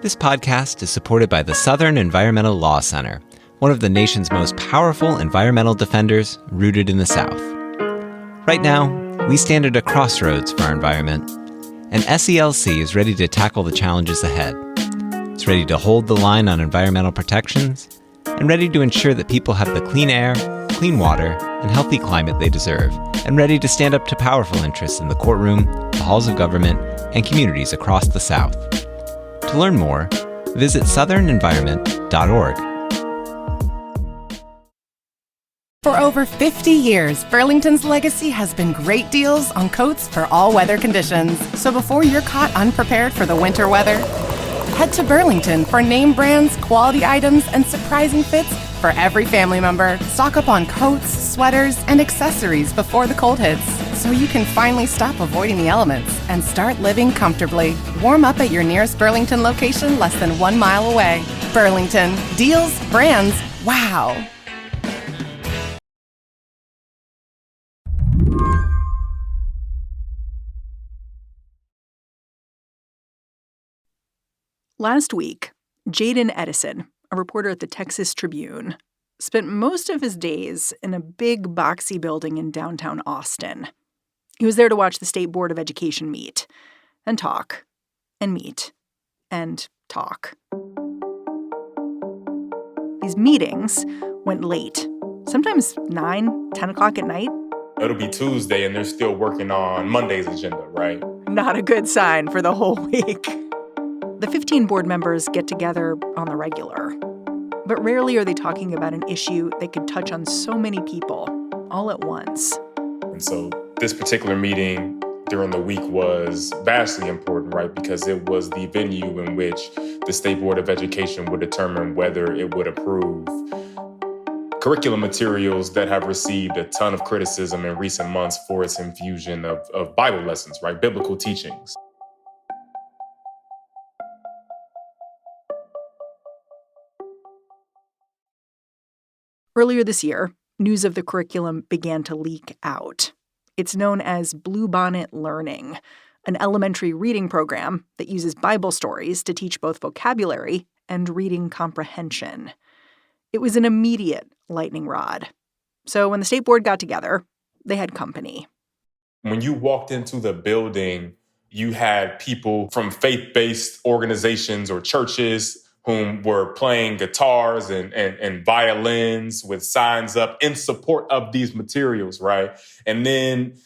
This podcast is supported by the Southern Environmental Law Center, one of the nation's most powerful environmental defenders rooted in the South. Right now, we stand at a crossroads for our environment, and SELC is ready to tackle the challenges ahead. It's ready to hold the line on environmental protections and ready to ensure that people have the clean air, clean water, and healthy climate they deserve, and ready to stand up to powerful interests in the courtroom, the halls of government, and communities across the South. To learn more, visit southernenvironment.org. For over 50 years, Burlington's legacy has been great deals on coats for all weather conditions. So before you're caught unprepared for the winter weather, head to Burlington for name brands, quality items, and surprising fits for every family member. Stock up on coats, sweaters, and accessories before the cold hits, so you can finally stop avoiding the elements and start living comfortably. Warm up at your nearest Burlington location less than 1 mile away. Burlington. Deals, brands, wow. Last week, Jaden Edison, a reporter at the Texas Tribune, spent most of his days in a big, boxy building in downtown Austin. He was there to watch the State Board of Education meet and talk and meet and talk. These meetings went late, sometimes 9, 10 o'clock at night. It'll be Tuesday and they're still working on Monday's agenda, right? Not a good sign for the whole week. The 15 board members get together on the regular, but rarely are they talking about an issue that could touch on so many people all at once. And so this particular meeting during the week was vastly important, right? Because it was the venue in which the State Board of Education would determine whether it would approve curriculum materials that have received a ton of criticism in recent months for its infusion of Bible lessons, right? Biblical teachings. Earlier this year, news of the curriculum began to leak out. It's known as Bluebonnet Learning, an elementary reading program that uses Bible stories to teach both vocabulary and reading comprehension. It was an immediate lightning rod. So when the state board got together, they had company. When you walked into the building, you had people from faith-based organizations or churches whom were playing guitars and violins with signs up in support of these materials, right? And then,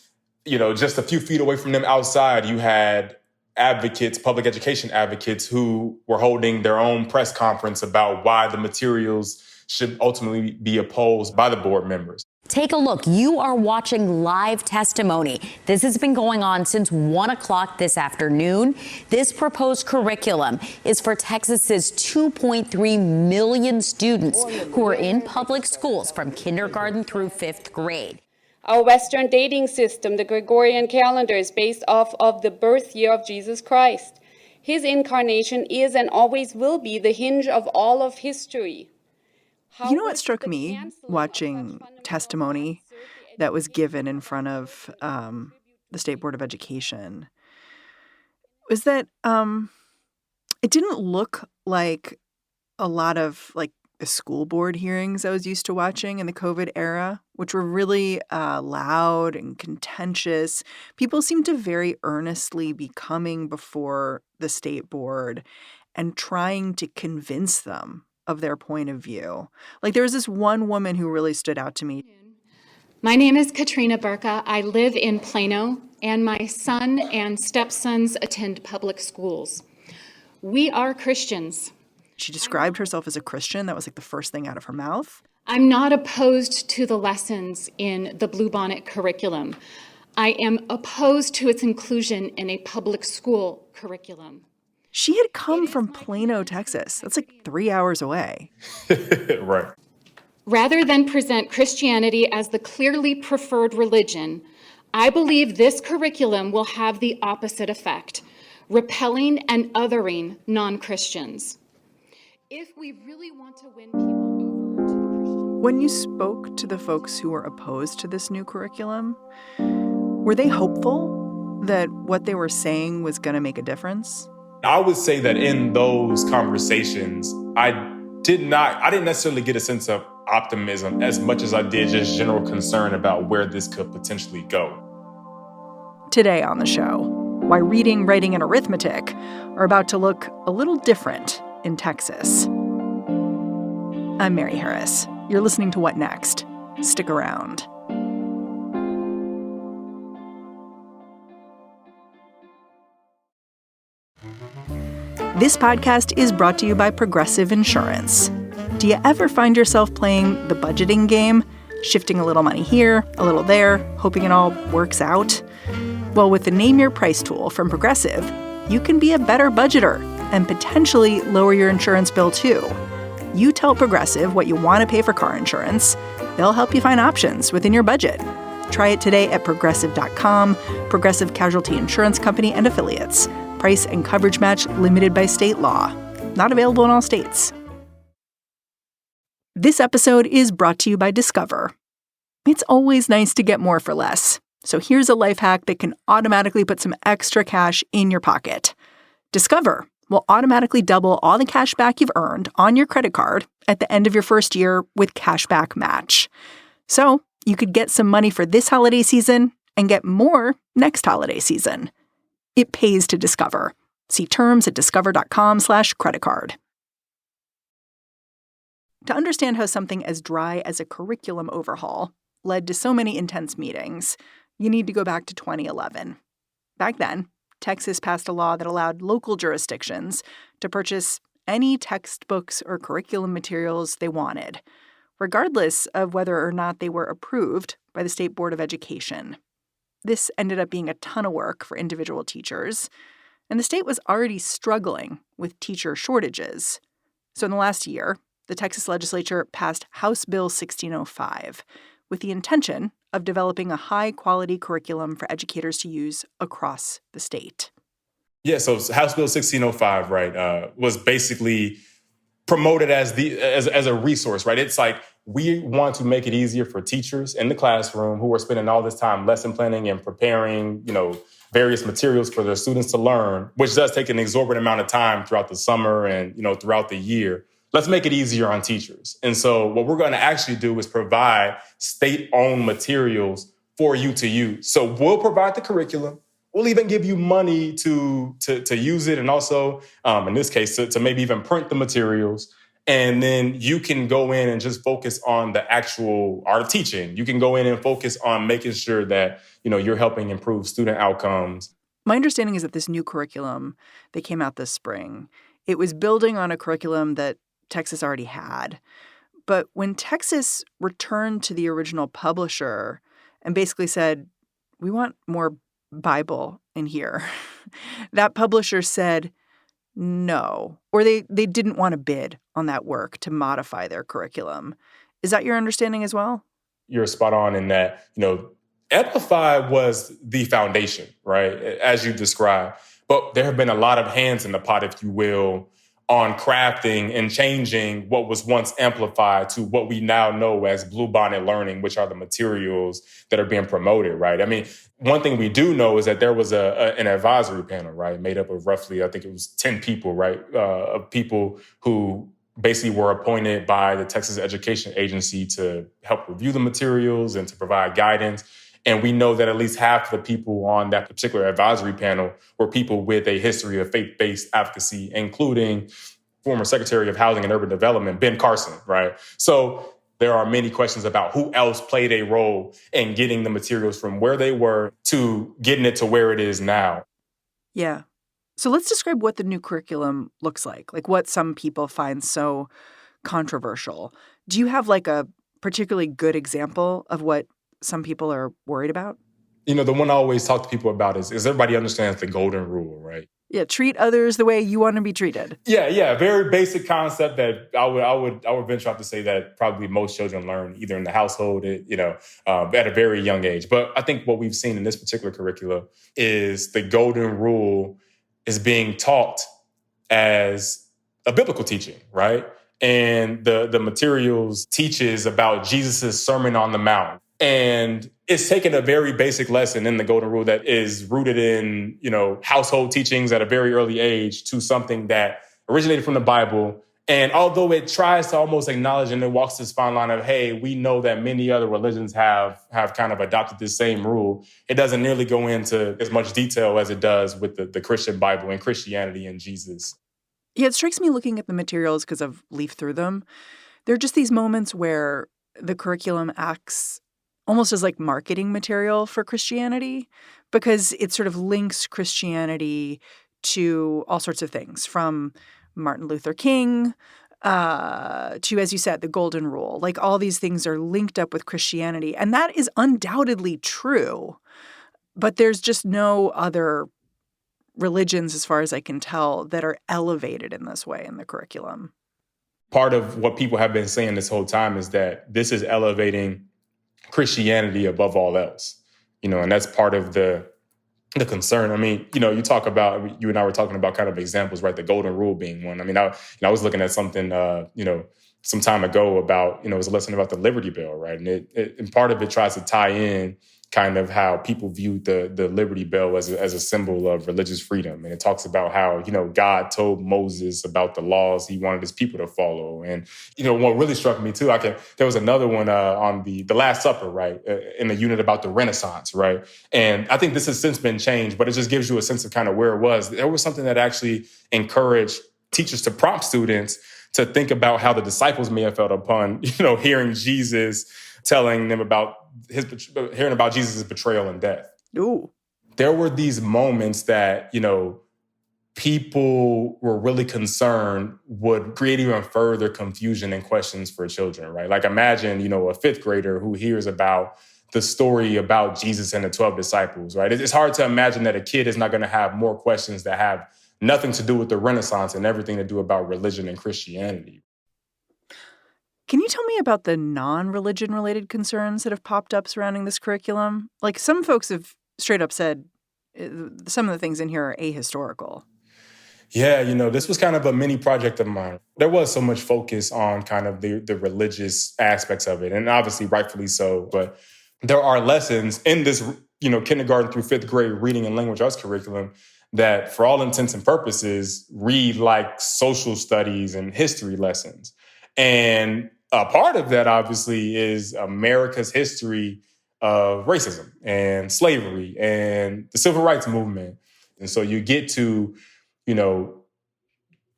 just a few feet away from them outside, you had advocates, public education advocates, who were holding their own press conference about why the materials should ultimately be opposed by the board members. Take a look. You are watching live testimony. This has been going on since 1 o'clock this afternoon. This proposed curriculum is for Texas's 2.3 million students who are in public schools from kindergarten through 5th grade. Our Western dating system, the Gregorian calendar, is based off of the birth year of Jesus Christ. His incarnation is and always will be the hinge of all of history. You know what struck me watching testimony that was given in front of the State Board of Education was that it didn't look like a lot of the school board hearings I was used to watching in the COVID era, which were really loud and contentious. People seemed to very earnestly be coming before the state board and trying to convince them of their point of view. There was this one woman who really stood out to me. My name is Katrina Burka. I live in Plano, and my son and stepsons attend public schools. We are Christians. She described herself as a Christian. That was the first thing out of her mouth. I'm not opposed to the lessons in the Bluebonnet curriculum. I am opposed to its inclusion in a public school curriculum. She had come from Plano, Texas. That's 3 hours away. Right. Rather than present Christianity as the clearly preferred religion, I believe this curriculum will have the opposite effect, repelling and othering non-Christians. If we really want to win people over to the Christian... When you spoke to the folks who were opposed to this new curriculum, were they hopeful that what they were saying was going to make a difference? I would say that in those conversations, I didn't necessarily get a sense of optimism as much as I did just general concern about where this could potentially go. Today on the show, why reading, writing, and arithmetic are about to look a little different in Texas. I'm Mary Harris. You're listening to What Next? Stick around. This podcast is brought to you by Progressive Insurance. Do you ever find yourself playing the budgeting game, shifting a little money here, a little there, hoping it all works out? Well, with the Name Your Price tool from Progressive, you can be a better budgeter and potentially lower your insurance bill too. You tell Progressive what you want to pay for car insurance. They'll help you find options within your budget. Try it today at Progressive.com, Progressive Casualty Insurance Company and Affiliates. Price and coverage match limited by state law. Not available in all states. This episode is brought to you by Discover. It's always nice to get more for less. So here's a life hack that can automatically put some extra cash in your pocket. Discover will automatically double all the cash back you've earned on your credit card at the end of your first year with Cashback Match. So you could get some money for this holiday season and get more next holiday season. It pays to Discover. See terms at discover.com/creditcard. To understand how something as dry as a curriculum overhaul led to so many intense meetings, you need to go back to 2011. Back then, Texas passed a law that allowed local jurisdictions to purchase any textbooks or curriculum materials they wanted, regardless of whether or not they were approved by the State Board of Education. This ended up being a ton of work for individual teachers, and the state was already struggling with teacher shortages. So in the last year, the Texas legislature passed House Bill 1605 with the intention of developing a high-quality curriculum for educators to use across the state. Yeah, so House Bill 1605, right, was basically promoted as a resource, right? It's like we want to make it easier for teachers in the classroom who are spending all this time lesson planning and preparing, various materials for their students to learn, which does take an exorbitant amount of time throughout the summer and, throughout the year. Let's make it easier on teachers. And so what we're going to actually do is provide state-owned materials for you to use. So we'll provide the curriculum. We'll even give you money to use it, and also, in this case, to maybe even print the materials. And then you can go in and just focus on the actual art of teaching. You can go in and focus on making sure that, you're helping improve student outcomes. My understanding is that this new curriculum that came out this spring, it was building on a curriculum that Texas already had. But when Texas returned to the original publisher and basically said, we want more Bible in here, that publisher said no, or they didn't want to bid on that work to modify their curriculum. Is that your understanding as well? You're spot on in that, Amplify was the foundation, right, as you described. But there have been a lot of hands in the pot, if you will, on crafting and changing what was once Amplified to what we now know as Bluebonnet Learning, which are the materials that are being promoted, right? I mean, one thing we do know is that there was an advisory panel, right, made up of roughly, I think it was 10 people, right, of people who basically were appointed by the Texas Education Agency to help review the materials and to provide guidance. And we know that at least half of the people on that particular advisory panel were people with a history of faith-based advocacy, including former Secretary of Housing and Urban Development, Ben Carson, right? So there are many questions about who else played a role in getting the materials from where they were to getting it to where it is now. Yeah. So let's describe what the new curriculum looks like what some people find so controversial. Do you have a particularly good example of what some people are worried about? The one I always talk to people about is everybody understands the golden rule, right? Yeah, treat others the way you want to be treated. Yeah, very basic concept that I would venture out to say that probably most children learn either in the household, at a very young age. But I think what we've seen in this particular curricula is the golden rule is being taught as a biblical teaching, right? And the materials teaches about Jesus' Sermon on the Mount. And it's taken a very basic lesson in the Golden Rule that is rooted in, household teachings at a very early age to something that originated from the Bible. And although it tries to almost acknowledge and it walks this fine line of, hey, we know that many other religions have kind of adopted this same rule, it doesn't nearly go into as much detail as it does with the Christian Bible and Christianity and Jesus. Yeah, it strikes me looking at the materials, because I've leafed through them, there are just these moments where the curriculum acts almost as like marketing material for Christianity, because it sort of links Christianity to all sorts of things, from Martin Luther King to, as you said, the Golden Rule. Like, all these things are linked up with Christianity. And that is undoubtedly true. But there's just no other religions, as far as I can tell, that are elevated in this way in the curriculum. Part of what people have been saying this whole time is that this is elevating Christianity above all else, and that's part of the concern. I mean, you talk about, you and I were talking about kind of examples, right? The Golden Rule being one. I mean, I was looking at something, some time ago about, it was a lesson about the Liberty Bell, right? And and part of it tries to tie in kind of how people viewed the Liberty Bell as a symbol of religious freedom. And it talks about how, God told Moses about the laws he wanted his people to follow. And, what really struck me too, there was another one on the Last Supper, right? In the unit about the Renaissance, right? And I think this has since been changed, but it just gives you a sense of kind of where it was. There was something that actually encouraged teachers to prompt students to think about how the disciples may have felt upon, hearing Jesus telling them about hearing about Jesus' betrayal and death. Ooh. There were these moments that, people were really concerned would create even further confusion and questions for children, right? Like, imagine, a fifth grader who hears about the story about Jesus and the 12 disciples, right? It's hard to imagine that a kid is not going to have more questions that have nothing to do with the Renaissance and everything to do about religion and Christianity. Can you tell me about the non-religion related concerns that have popped up surrounding this curriculum? Like, some folks have straight up said some of the things in here are ahistorical. Yeah, this was kind of a mini project of mine. There was so much focus on kind of the religious aspects of it, and obviously rightfully so. But there are lessons in this, kindergarten through fifth grade reading and language arts curriculum that, for all intents and purposes, read like social studies and history lessons. And a part of that, obviously, is America's history of racism and slavery and the civil rights movement. And so you get to,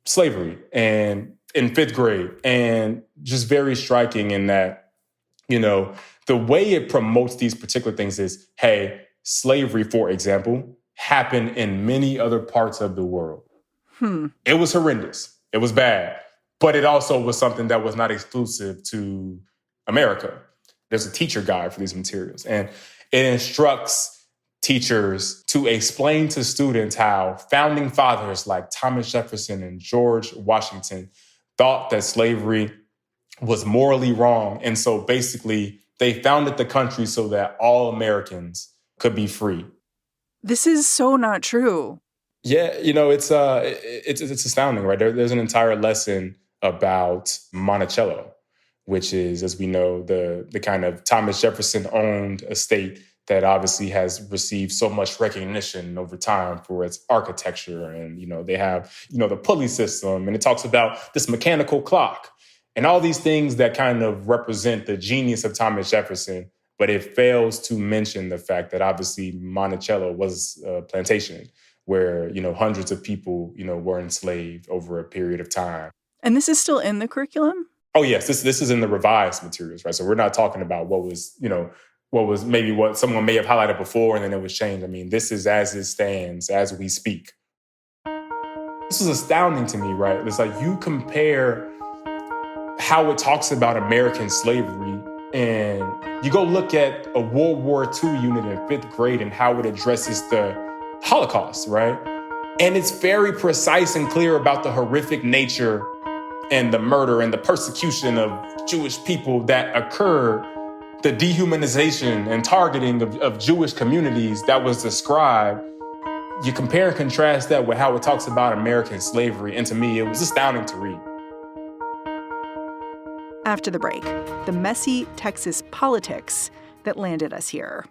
slavery and in fifth grade, and just very striking in that, the way it promotes these particular things is, hey, slavery, for example, happened in many other parts of the world. It was horrendous. It was bad. But it also was something that was not exclusive to America. There's a teacher guide for these materials, and it instructs teachers to explain to students how founding fathers like Thomas Jefferson and George Washington thought that slavery was morally wrong. And so basically, they founded the country so that all Americans could be free. This is so not true. Yeah, it's astounding, right? There's an entire lesson about Monticello, which is, as we know, the kind of Thomas Jefferson-owned estate that obviously has received so much recognition over time for its architecture. And, they have, the pulley system, and it talks about this mechanical clock and all these things that kind of represent the genius of Thomas Jefferson. But it fails to mention the fact that obviously Monticello was a plantation where, hundreds of people, were enslaved over a period of time. And this is still in the curriculum? Oh, yes. This is in the revised materials, right? So we're not talking about what was maybe what someone may have highlighted before and then it was changed. I mean, this is as it stands, as we speak. This is astounding to me, right? It's like you compare how it talks about American slavery and you go look at a World War II unit in fifth grade and how it addresses the Holocaust, right? And it's very precise and clear about the horrific nature and the murder and the persecution of Jewish people that occurred, the dehumanization and targeting of Jewish communities that was described. You compare and contrast that with how it talks about American slavery, and to me, it was astounding to read. After the break, the messy Texas politics that landed us here.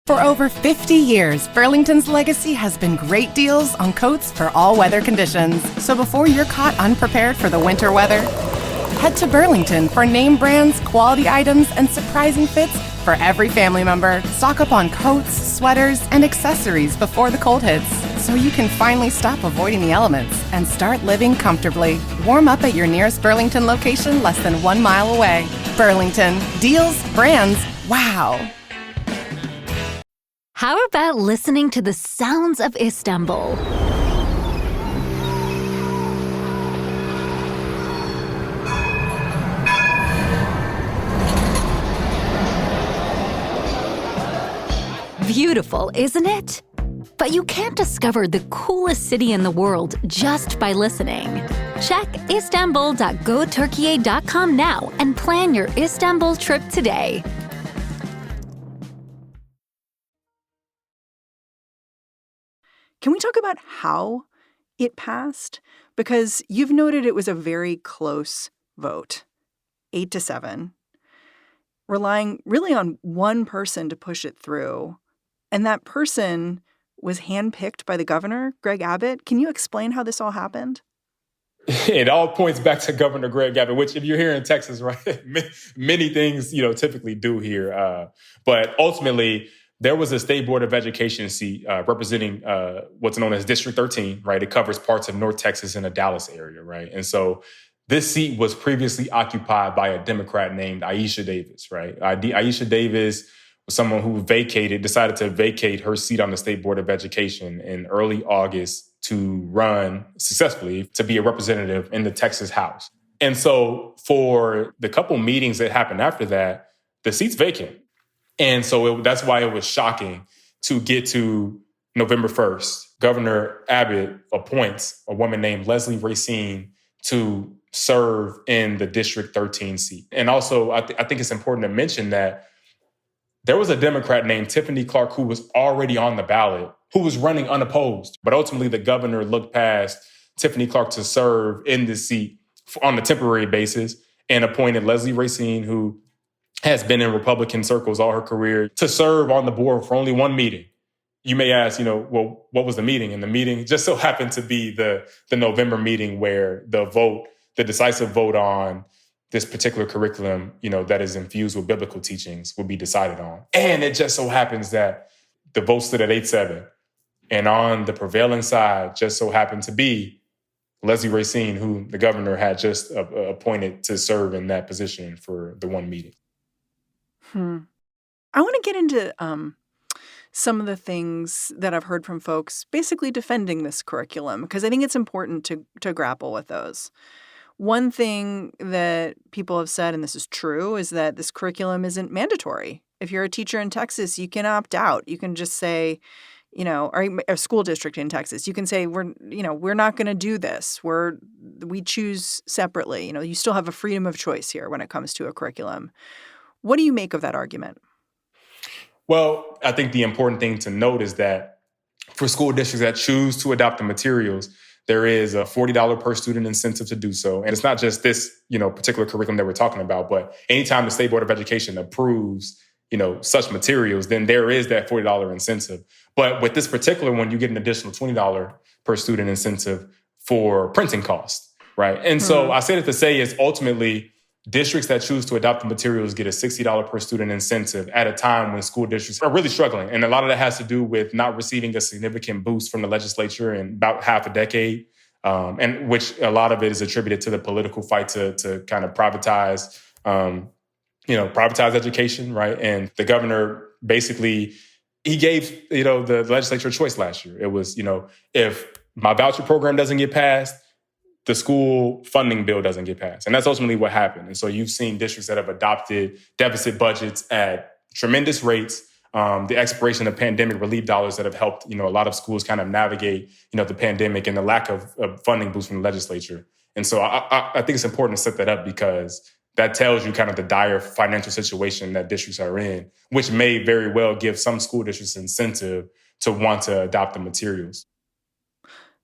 For over 50 years, Burlington's legacy has been great deals on coats for all weather conditions. So before you're caught unprepared for the winter weather, head to Burlington for name brands, quality items, and surprising fits for every family member. Stock up on coats, sweaters, and accessories before the cold hits, so you can finally stop avoiding the elements and start living comfortably. Warm up at your nearest Burlington location less than 1 mile away. Burlington. Deals, brands, wow. How about listening to the sounds of Istanbul? Beautiful, isn't it? But you can't discover the coolest city in the world just by listening. Check istanbul.goturkiye.com now and plan your Istanbul trip today. Can we talk about how it passed? Because you've noted it was a very close vote, 8-7, relying really on one person to push it through. And that person was handpicked by the governor, Greg Abbott. Can you explain how this all happened? It all points back to Governor Greg Abbott, which if you're here in Texas, right, many things, typically do here. But ultimately, there was a state board of education seat representing what's known as District 13, right? It covers parts of North Texas and the Dallas area, right? And so this seat was previously occupied by a Democrat named Aisha Davis, right? Aisha Davis was someone who decided to vacate her seat on the state board of education in early August to run successfully to be a representative in the Texas House. And so for the couple meetings that happened after that, the seat's vacant. And so that's why it was shocking to get to November 1st. Governor Abbott appoints a woman named Leslie Racine to serve in the District 13 seat. And also, I think it's important to mention that there was a Democrat named Tiffany Clark who was already on the ballot, who was running unopposed. But ultimately, the governor looked past Tiffany Clark to serve in the seat on a temporary basis and appointed Leslie Racine, who has been in Republican circles all her career, to serve on the board for only one meeting. You may ask, well, what was the meeting? And the meeting just so happened to be the November meeting where the decisive vote on this particular curriculum, that is infused with biblical teachings will be decided on. And it just so happens that the vote stood at 8-7. And on the prevailing side just so happened to be Leslie Racine, who the governor had just appointed to serve in that position for the one meeting. I want to get into some of the things that I've heard from folks basically defending this curriculum, because I think it's important to grapple with those. One thing that people have said, and this is true, is that this curriculum isn't mandatory. If you're a teacher in Texas, you can opt out. You can just say, or a school district in Texas, you can say, we're not going to do this. We choose separately. You still have a freedom of choice here when it comes to a curriculum. What do you make of that argument? Well, I think the important thing to note is that for school districts that choose to adopt the materials, there is a $40 per student incentive to do so. And it's not just this, particular curriculum that we're talking about, but anytime the State Board of Education approves, such materials, then there is that $40 incentive. But with this particular one, you get an additional $20 per student incentive for printing costs, right? And so I say that to say is ultimately districts that choose to adopt the materials get a $60 per student incentive at a time when school districts are really struggling. And a lot of that has to do with not receiving a significant boost from the legislature in about half a decade, and which a lot of it is attributed to the political fight to kind of privatize education, right? And the governor basically, he gave, the legislature a choice last year. It was, if my voucher program doesn't get passed, the school funding bill doesn't get passed. And that's ultimately what happened. And so you've seen districts that have adopted deficit budgets at tremendous rates, the expiration of pandemic relief dollars that have helped, a lot of schools kind of navigate, the pandemic and the lack of funding boost from the legislature. And so I think it's important to set that up because that tells you kind of the dire financial situation that districts are in, which may very well give some school districts incentive to want to adopt the materials.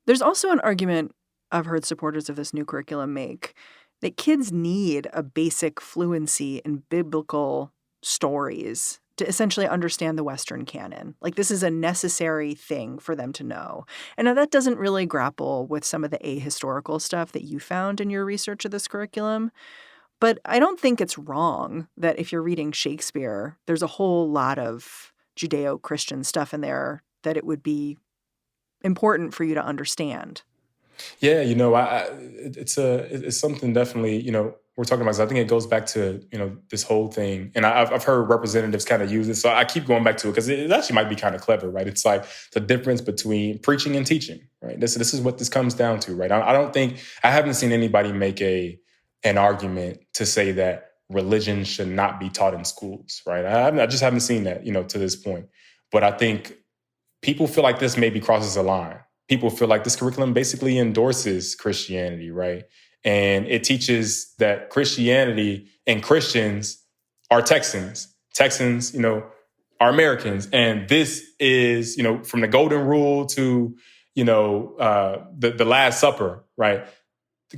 There's also an argument I've heard supporters of this new curriculum make that kids need a basic fluency in biblical stories to essentially understand the Western canon. Like, this is a necessary thing for them to know. And now that doesn't really grapple with some of the ahistorical stuff that you found in your research of this curriculum. But I don't think it's wrong that if you're reading Shakespeare, there's a whole lot of Judeo-Christian stuff in there that it would be important for you to understand. Yeah, it's something definitely, we're talking about. So I think it goes back to, this whole thing. And I've heard representatives kind of use it. So I keep going back to it because it actually might be kind of clever, right? It's like the difference between preaching and teaching, right? This is what this comes down to, right? I haven't seen anybody make an argument to say that religion should not be taught in schools, right? I just haven't seen that, to this point. But I think people feel like this maybe crosses a line. People feel like this curriculum basically endorses Christianity, right? And it teaches that Christianity and Christians are Texans. Texans, are Americans. And this is, from the Golden Rule to, the Last Supper, right?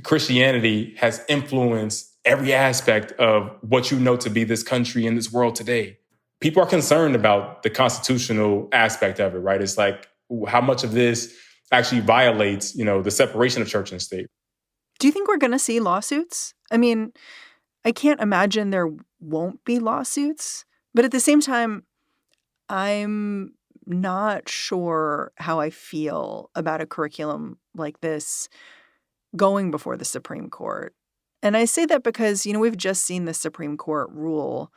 Christianity has influenced every aspect of what you know to be this country and this world today. People are concerned about the constitutional aspect of it, right? It's like how much of this actually violates, the separation of church and state. Do you think we're going to see lawsuits? I mean, I can't imagine there won't be lawsuits. But at the same time, I'm not sure how I feel about a curriculum like this going before the Supreme Court. And I say that because, we've just seen the Supreme Court rule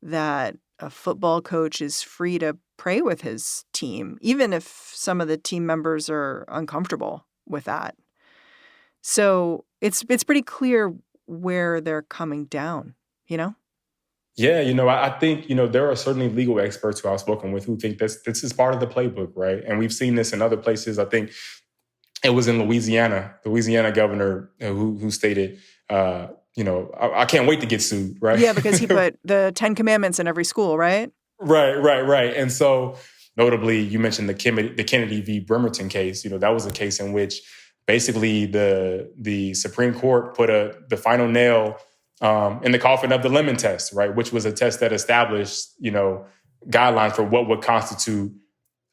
that a football coach is free to pray with his team, even if some of the team members are uncomfortable with that. So it's pretty clear where they're coming down, Yeah, I think, there are certainly legal experts who I've spoken with who think this is part of the playbook, right? And we've seen this in other places. I think it was in Louisiana, the Louisiana governor who stated, I can't wait to get sued, right? Yeah, because he put the 10 Commandments in every school, right? Right. And so notably, you mentioned the Kennedy v. Bremerton case. That was a case in which basically the Supreme Court put the final nail in the coffin of the Lemon test, right? Which was a test that established, guidelines for what would constitute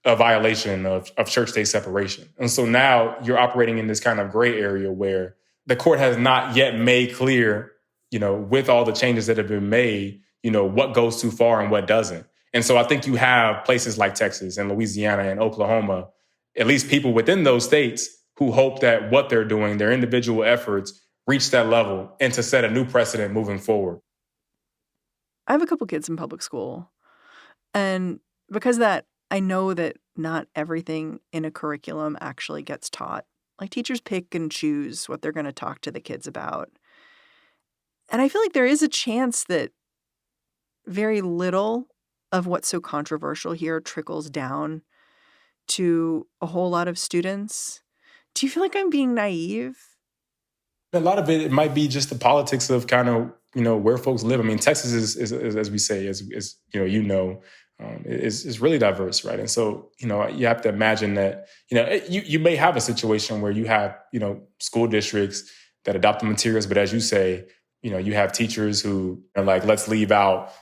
a violation of church-state separation. And so now you're operating in this kind of gray area where the court has not yet made clear, with all the changes that have been made, what goes too far and what doesn't. And so I think you have places like Texas and Louisiana and Oklahoma, at least people within those states who hope that what they're doing, their individual efforts, reach that level and to set a new precedent moving forward. I have a couple kids in public school. And because of that, I know that not everything in a curriculum actually gets taught. Like, teachers pick and choose what they're going to talk to the kids about. And I feel like there is a chance that very little of what's so controversial here trickles down to a whole lot of students. Do you feel like I'm being naive? A lot of it might be just the politics of kind of, where folks live. I mean, Texas is as we say, is really diverse, right? And so, you have to imagine that, you may have a situation where you have, school districts that adopt the materials, but as you say, you have teachers who are like, let's leave out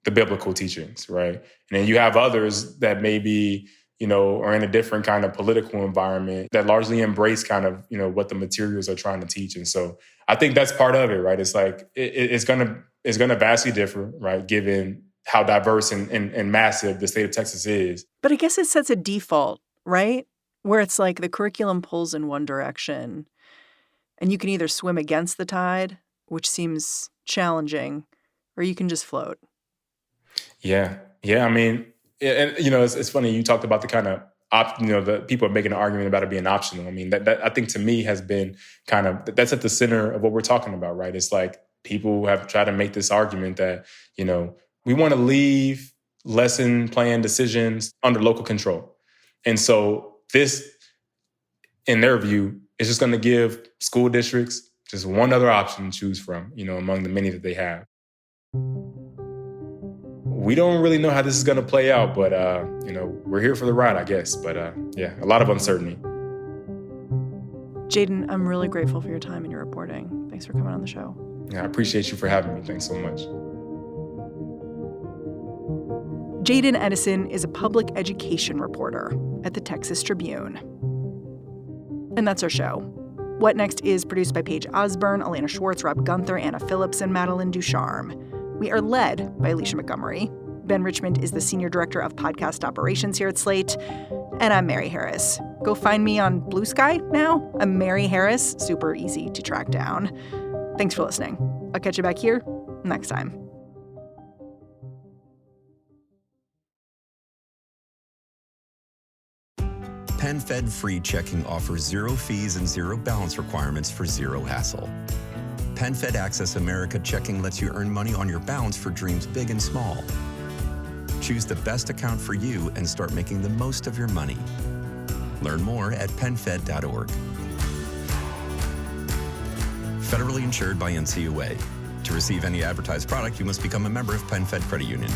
the biblical teachings, right? And then you have others that maybe, are in a different kind of political environment that largely embrace kind of, what the materials are trying to teach. And so I think that's part of it, right? It's like, it's gonna vastly differ, right? Given how diverse and massive the state of Texas is. But I guess it sets a default, right? Where it's like the curriculum pulls in one direction and you can either swim against the tide, which seems challenging, or you can just float. Yeah. I mean, and it's funny, you talked about the kind of, the people are making an argument about it being optional. I mean, that I think to me has been kind of, that's at the center of what we're talking about, right? It's like people have tried to make this argument that, we want to leave lesson plan decisions under local control. And so this, in their view, is just going to give school districts just one other option to choose from, among the many that they have. We don't really know how this is going to play out, but, we're here for the ride, I guess. But, a lot of uncertainty. Jaden, I'm really grateful for your time and your reporting. Thanks for coming on the show. Yeah, I appreciate you for having me. Thanks so much. Jaden Edison is a public education reporter at the Texas Tribune. And that's our show. What Next is produced by Paige Osburn, Elena Schwartz, Rob Gunther, Anna Phillips, and Madeline Ducharme. We are led by Alicia Montgomery. Ben Richmond is the Senior Director of Podcast Operations here at Slate. And I'm Mary Harris. Go find me on Blue Sky now. I'm Mary Harris. Super easy to track down. Thanks for listening. I'll catch you back here next time. PenFed Free Checking offers zero fees and zero balance requirements for zero hassle. PenFed Access America Checking lets you earn money on your balance for dreams big and small. Choose the best account for you and start making the most of your money. Learn more at PenFed.org. Federally insured by NCUA. To receive any advertised product, you must become a member of PenFed Credit Union.